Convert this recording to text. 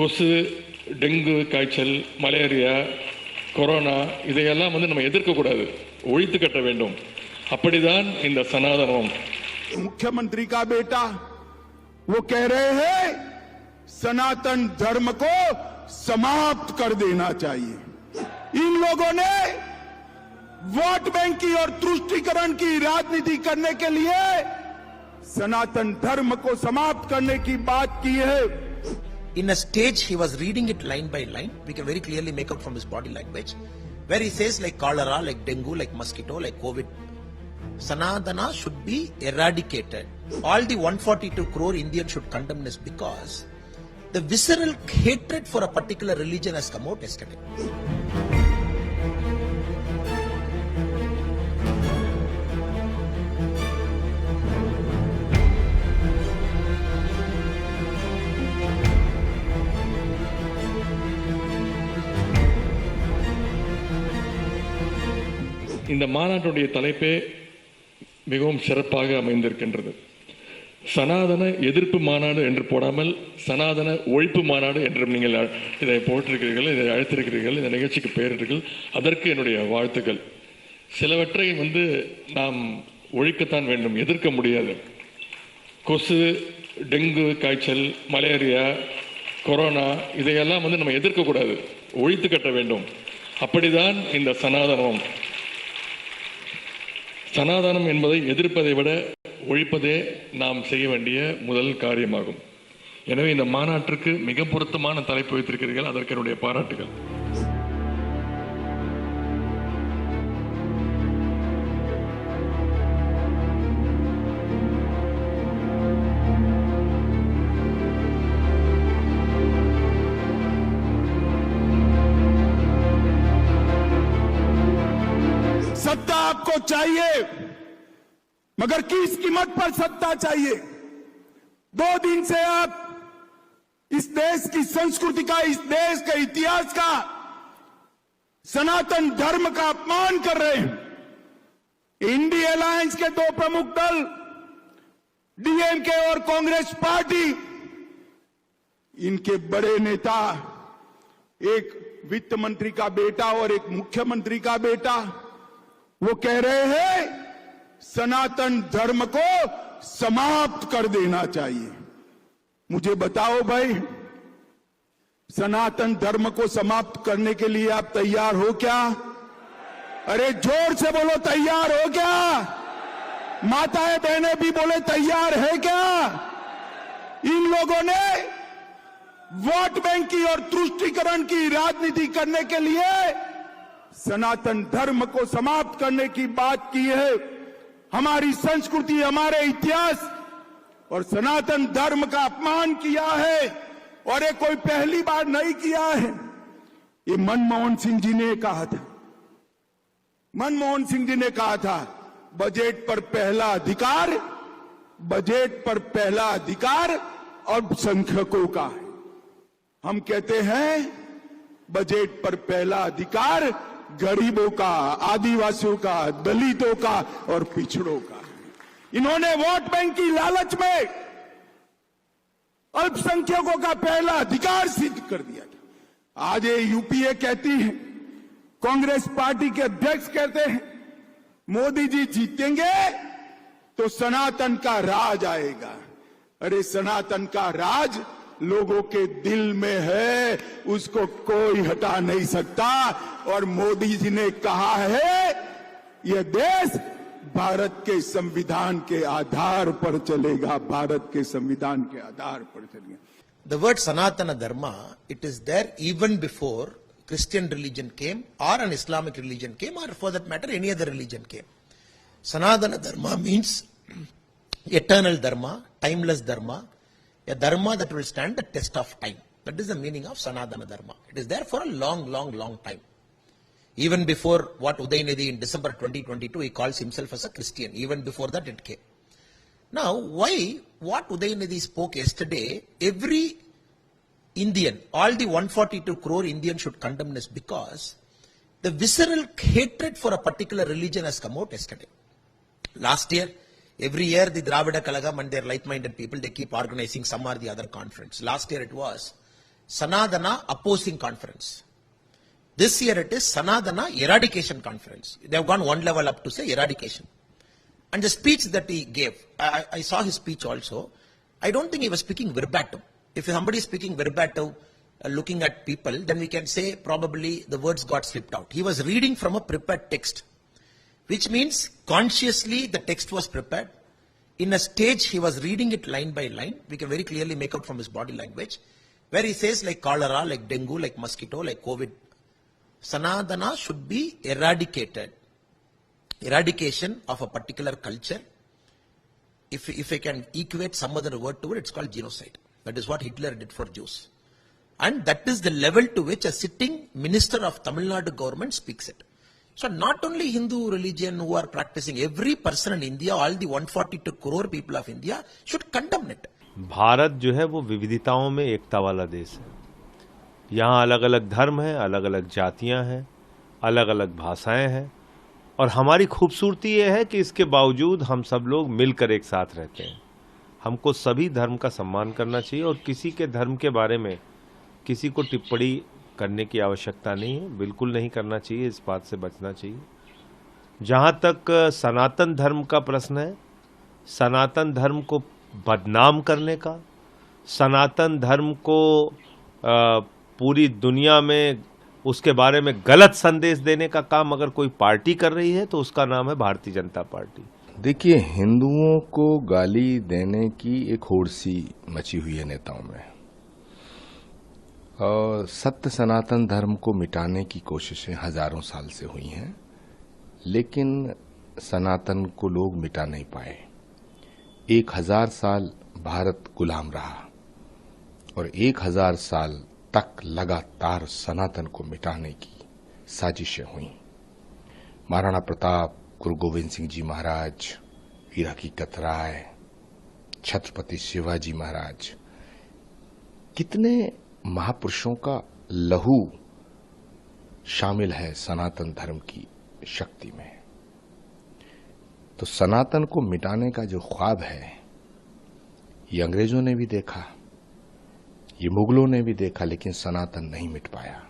கொசு, டெங்கு காய்ச்சல், malaria, corona இதையெல்லாம் நம்ம எதிர்க்க கூடாது, ஒழித்து கட்ட வேண்டும். அப்படிதான் இந்த சனாதனம். मुख्यमंत्री का बेटा वो कह रहे हैं सनातन धर्म को समाप्त कर देना चाहिए. इन लोगों ने वोट बैंक की और तुष्टीकरण की राजनीति करने के लिए सनातन धर्म को समाप्त करने की बात की है. In a stage, he was reading it line by line. We can very clearly make out from his body language, where he says like cholera, like dengue, like mosquito, like COVID. Sanatana should be eradicated. All the 142 crore Indians should condemn this because the visceral hatred for a particular religion has come out yesterday. இந்த மாநாட்டுடைய தலைப்பே மிகவும் சிறப்பாக அமைந்திருக்கின்றது. சனாதன எதிர்ப்பு மாநாடு என்று போடாமல் சனாதன ஒழிப்பு மாநாடு என்று நீங்கள் இதை போட்டிருக்கிறீர்கள், இதை அழைத்திருக்கிறீர்கள், இந்த நிகழ்ச்சிக்கு பெயரிட்டீர்கள். அதற்கு என்னுடைய வாழ்த்துக்கள். சிலவற்றை நாம் ஒழிக்கத்தான் வேண்டும், எதிர்க்க முடியாது. கொசு, டெங்கு காய்ச்சல், மலேரியா, கொரோனா இதையெல்லாம் நம்ம எதிர்க்க கூடாது, ஒழித்து கட்ட வேண்டும். அப்படிதான் இந்த சனாதனம். சனாதனம் என்பதை எதிர்ப்பதை விட ஒழிப்பதே நாம் செய்ய வேண்டிய முதல் காரியமாகும். எனவே இந்த மாநாட்டிற்கு மிக பொருத்தமான தலைப்பு வைத்திருக்கிறீர்கள், அதற்கு என்னுடைய பாராட்டுகள். सत्ता आपको चाहिए, मगर किस कीमत पर सत्ता चाहिए? 2 दिन से आप इस देश की संस्कृति का, इस देश के इतिहास का, सनातन धर्म का अपमान कर रहे हैं. इंडी अलायंस के 2 प्रमुख दल डीएमके और कांग्रेस पार्टी, इनके बड़े नेता, एक वित्त मंत्री का बेटा और एक मुख्यमंत्री का बेटा, वो कह रहे हैं सनातन धर्म को समाप्त कर देना चाहिए. मुझे बताओ भाई, सनातन धर्म को समाप्त करने के लिए आप तैयार हो क्या? अरे जोर से बोलो, तैयार हो क्या? माताएं बहनें भी बोले तैयार है क्या? इन लोगों ने वोट बैंक की और तुष्टीकरण की राजनीति करने के लिए सनातन धर्म को समाप्त करने की बात की है. हमारी संस्कृति, हमारे इतिहास और सनातन धर्म का अपमान किया है, और ये कोई पहली बार नहीं किया है. ये मनमोहन सिंह जी ने कहा था. मनमोहन सिंह जी ने कहा था बजट पर पहला अधिकार, बजट पर पहला अधिकार अल्पसंख्यकों का है. हम कहते हैं बजट पर पहला अधिकार गरीबों का, आदिवासियों का, दलितों का और पिछड़ों का. इन्होंने वोट बैंक की लालच में अल्पसंख्यकों का पहला अधिकार सिद्ध कर दिया था. आज ये यूपीए कहती है, कांग्रेस पार्टी के अध्यक्ष कहते हैं मोदी जी जीतेंगे तो सनातन का राज आएगा. अरे सनातन का राज लोगों के दिल में है, उसको कोई हटा नहीं सकता. और मोदी जी ने कहा है यह देश भारत के संविधान के आधार पर चलेगा, भारत के संविधान के आधार पर चलेगा. The word Sanatana Dharma, it is there even before Christian religion came or an Islamic religion came, or for that matter any other religion came. Sanatana Dharma means eternal Dharma, timeless Dharma, a Dharma that will stand the test of time. That is the meaning of Sanatana Dharma. It is there for a long, long, long time. Even before what Udayanidhi in December 2022, he calls himself as a Christian. Even before that it came. Now, why what Udayanidhi spoke yesterday, every Indian, all the 142 crore Indians should condemn this because the visceral hatred for a particular religion has come out yesterday. Last year, every year the Dravida Kalagam and their like-minded people, they keep organizing some or the other conference. Last year it was Sanadana Opposing Conference. This year it is Sanadana Eradication Conference. They have gone one level up to say eradication. And the speech that he gave, I saw his speech also. I don't think he was speaking verbatim. If somebody is speaking verbatim, looking at people, then we can say probably the words got slipped out. He was reading from a prepared text, which means consciously the text was prepared. In a stage, he was reading it line by line. We can very clearly make out from his body language, where he says like cholera, like dengue, like mosquito, like COVID. Sanadana should be eradicated. Eradication of a particular culture. If I can equate some other word to it, it's called genocide. That is what Hitler did for Jews. And that is the level to which a sitting minister of Tamil Nadu government speaks it. So not only Hindu religion who are practicing, every person in India, all the 142 crore people of India should condemn it. Bharat जो है वो विविधताओं में एकता वाला देश है. यहाँ अलग अलग धर्म हैं, अलग अलग जातियाँ हैं, अलग अलग भाषाएं हैं, और हमारी खूबसूरती ये है कि इसके बावजूद हम सब लोग मिलकर एक साथ रहते हैं. हमको सभी धर्म का सम्मान करना चाहिए और किसी के धर्म के बारे में किसी को टिप्पणी करने की आवश्यकता नहीं है, बिल्कुल नहीं करना चाहिए, इस बात से बचना चाहिए. जहाँ तक सनातन धर्म का प्रश्न है, सनातन धर्म को बदनाम करने का, सनातन धर्म को पूरी दुनिया में उसके बारे में गलत संदेश देने का काम अगर कोई पार्टी कर रही है तो उसका नाम है भारतीय जनता पार्टी. देखिए, हिंदुओं को गाली देने की एक होड़ सी मची हुई है नेताओं में. और सत्य सनातन धर्म को मिटाने की कोशिशें हजारों साल से हुई हैं, लेकिन सनातन को लोग मिटा नहीं पाए. 1000 साल भारत गुलाम रहा और 1000 साल तक लगातार सनातन को मिटाने की साजिशें हुई. महाराणा प्रताप, गुरु गोविंद सिंह जी महाराज, वीर हकीकत राय, छत्रपति शिवाजी महाराज, कितने महापुरुषों का लहू शामिल है सनातन धर्म की शक्ति में. तो सनातन को मिटाने का जो ख्वाब है, ये अंग्रेजों ने भी देखा, ये मुगलों ने भी देखा, लेकिन सनातन नहीं मिट पाया.